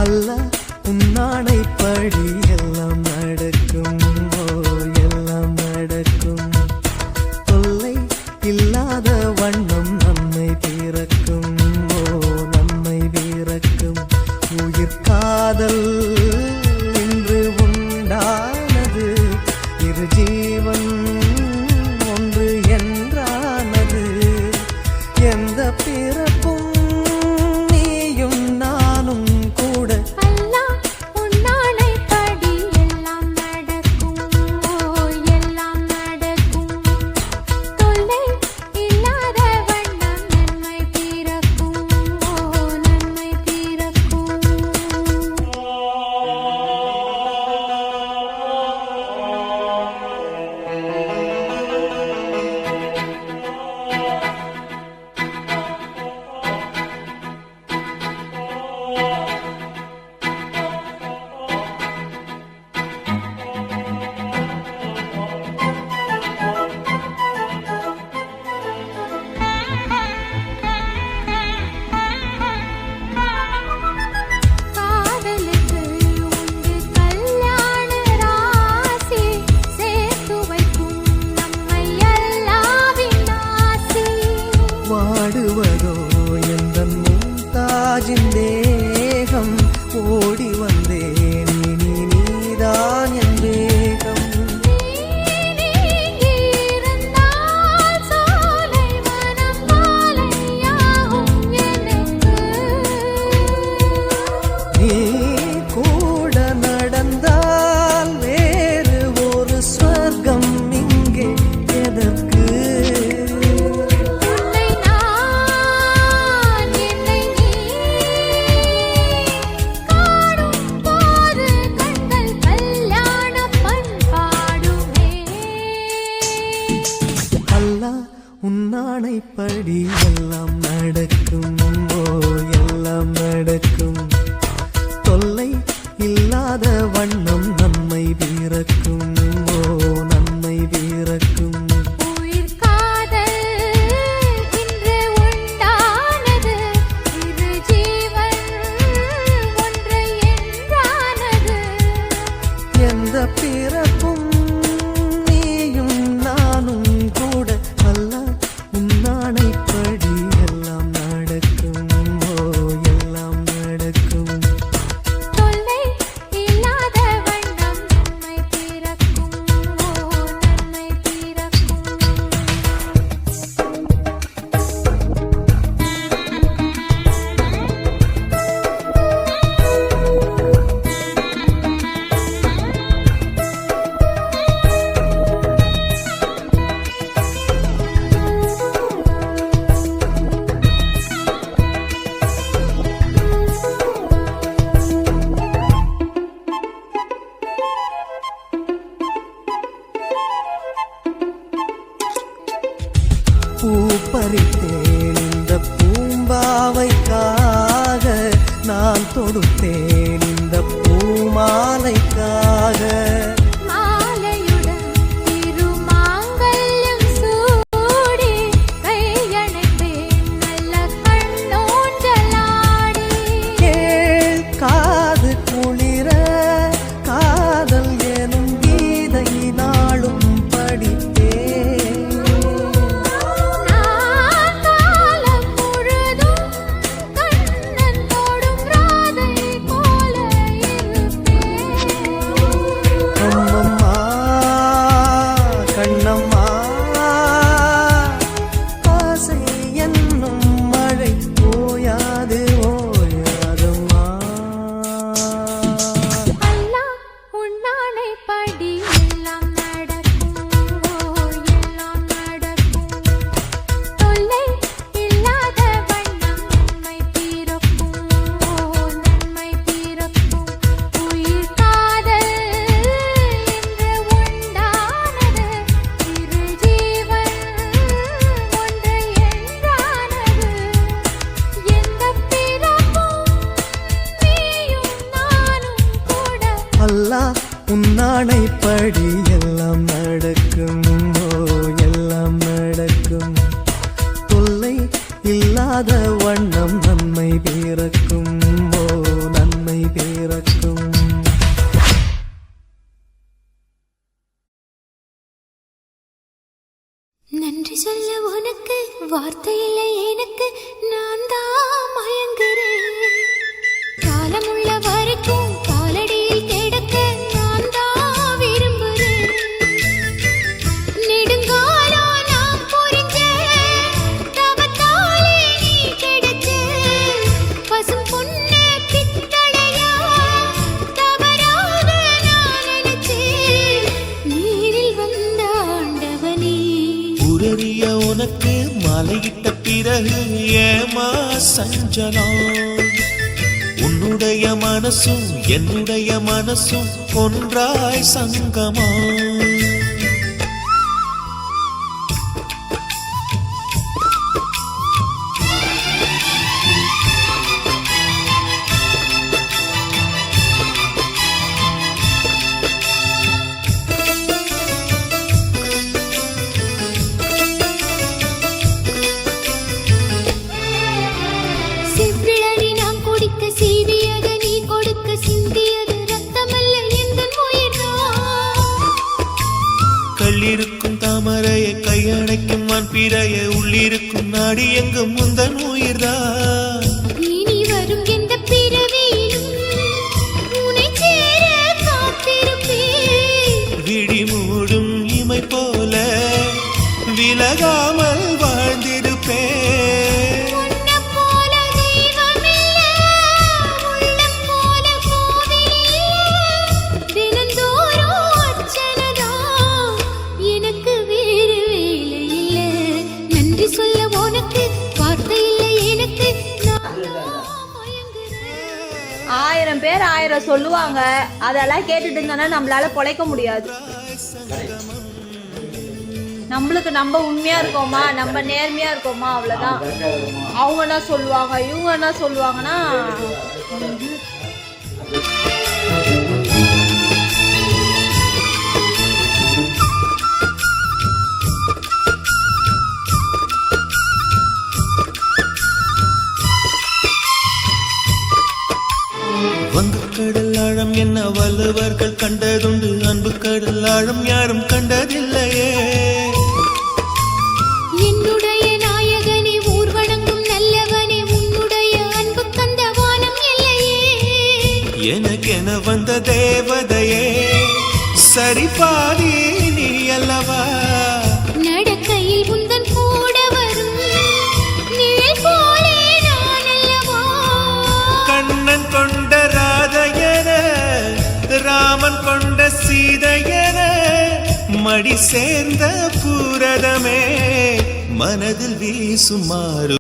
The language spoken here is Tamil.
அல்லாஹ் உன்னானைப்படி எல்லாம் நடக்கும். ஓ எல்லாம் நடக்கும். தொல்லை இல்லாத வண்ணம் நன்மை பிறக்கும். ஓ நன்மை பிறக்கும். உயிர் காதல் இன்று உண்டானது. இரு ஜீவன் ஒன்று என்றானது. எந்த பிறப்பும் நீயும் நானும் கூட. அல்லாஹ் உன்னானைப்படி எல்லாம் நடக்கும். ஓ எல்லாம் நடக்கும். தொல்லை இல்லாத வண்ணம் நன்மை பிறக்கும். ஓ நன்மை பிறக்கும். காதலுக்கு உண்டு கல்யாண ராசி. சேர்த்து வைக்கும் நம்மை எல்லாவின் ஆசி. வாடுவதோ எந்தன் மும்தாஜின் தேகம். ஓடி வந்தேன் இனி நீதான் என் வேகம். நீங்கி இருந்தால் சோலை மனம் மாலையாகும் எனக்கு. நீ கூட நடந்தால் வேறு ஒரு ஸ்வர்க்கம் இங்கே எதற்கு? உன்னை நான் என்னை நீ காணும் போது கண்கள் கல்யாண பண்பாடுமே. அல்லாஹ் உன்னானைப்படி எல்லாம் நடக்கும். ஓ எல்லாம் நடக்கும். தொல்லை இல்லாத வண்ணம் நன்மை பிறக்கும். ஓ நன்மை பிறக்கும். உயிர் காதல் இன்று உண்டானது. இரு ஜீவன் ஒன்று என்றானது. எந்த பிறப்பும் நீயும் நானும் கூட. அல்லாஹ் உன்னானைப்படி எல்லாம் நடக்கும். ஓ எல்லாம் நடக்கும். தொல்லை இல்லாத வண்ணம் நன்மை பிறக்கும். ஓ நன்மை பிறக்கும். பூ பறித்தேன் இந்த பூம்பாவைக்காக. நான் தொடுத்தேன் இந்த பூமாலைக்காக. மாலையுடன் திருமாங்கல்யம் சூடி கையணைப்பேன் நல்ல கண்ணோஞ்சலாடி. கேள் காது குளிர காதல் எனும் கீதை நாளும் படித்தேன். நான் காலம் முழுதும் கண்ணன் தொடும் ராதை போல இருப்பேன். அம்மம்மா கண்ணம்மா ஆசை என்னும் மழை ஓயாது ஓயாதம்மா. அல்லாஹ் உன்னானைப்படி எல்லாம் நடக்கும். ஓ எல்லாம் நடக்கும். தொல்லை இல்லாத வண்ணம் நன்மை பிறக்கும். ஓ நன்மை பிறக்கும். உயிர் காதல் இன்று உண்டானது. இரு ஜீவன் ஒன்று என்றானது. எந்த பிறப்பும் நீயும் நானும் கூட. அல்லாஹ் உன்னானைப்படி எல்லாம் நடக்கும். ஓ எல்லாம் நடக்கும். தொல்லை இல்லாத வண்ணம் நன்மை பிறக்கும். ஓ நன்மை நன்மை பிறக்கும். நன்றி சொல்ல உனக்கு வார்த்தை இல்லை எனக்கு, நான் தான் மயங்குறேன். காலமுள்ள வரைக்கும் காலடியில் கிடக்க நான் தான் விரும்புறேன். நெடுங்காலம் நான் புரிஞ்ச தவத்தாலே நீ கிடைச்ச பசும் பொண்ணு பித்தளையா தவறாக நான் நினைச்சேன். நீரில் வந்த ஆண்டவனே, உரறிய உனக்கு மலையிட்ட பிறகு ஏமா சஞ்சலம்? உன்னுடைய மனசும் என்னுடைய மனசும் ஒன்றாய் சங்கமா? செவ்விழலி நாம் குடிக்க சீவியது நீ கொடுக்க சிந்தியது ரத்தமல்ல எந்தன் உயிர்தான். கள்ளிருக்கும் தாமரையை கையணைக்கும் வான்பிறைய உள்ளிருக்கும் நாடி எங்கும் முந்தன் உயிர்தான். இனி வரும் எந்த பிறவியிலும் உன்னை சேர காத்திருப்பேன். விழி மூடும் இமை போல விலகாமல் வாழ்ந்திருப்பேன். உன்னைப் போல தெய்வமில்ல, உள்ளம் போல கோவிலில்ல. தினந்தோறும் அர்ச்சனைதான், எனக்கு வேறு வேலை இல்ல. நன்றி சொல்ல உனக்கு வார்த்தை இல்லை எனக்கு, நான் தான் மயங்குறேன். 1000 பேர் 1000 சொல்லுவாங்க. அதெல்லாம் கேட்டுட்டு இருந்தா நம்மளால பொழைக்க முடியாது. நம்மளுக்கு நம்ம உண்மையா இருக்கோமா, நம்ம நேர்மையா இருக்கோமா, அவ்வளவுதான். அவங்க என்ன சொல்லுவாங்க, இவங்க என்ன சொல்லுவாங்கன்னா, வங்கு கடல் ஆழம் என்ன வள்ளுவர்கள் கண்டதுண்டு, அன்பு கடல் ஆழம் யாரும் கண்டதில்லையே. என்னுடைய நாயகனே, ஊர் வணங்கும் நல்லவனே, உன்னுடைய அன்பு கந்த வானம் இல்லையே. எனக்கென வந்த தேவதையே சரி பாதி நீ அல்லவா? நடக்கையில் உந்தன் கூட வரும் நிழல் போலே நான் அல்லவா? கண்ணன் கொண்ட ராதையன ராமன் கொண்ட சீதையன மடி சேர்ந்த பூரதமே மனதில் வீசுமாறு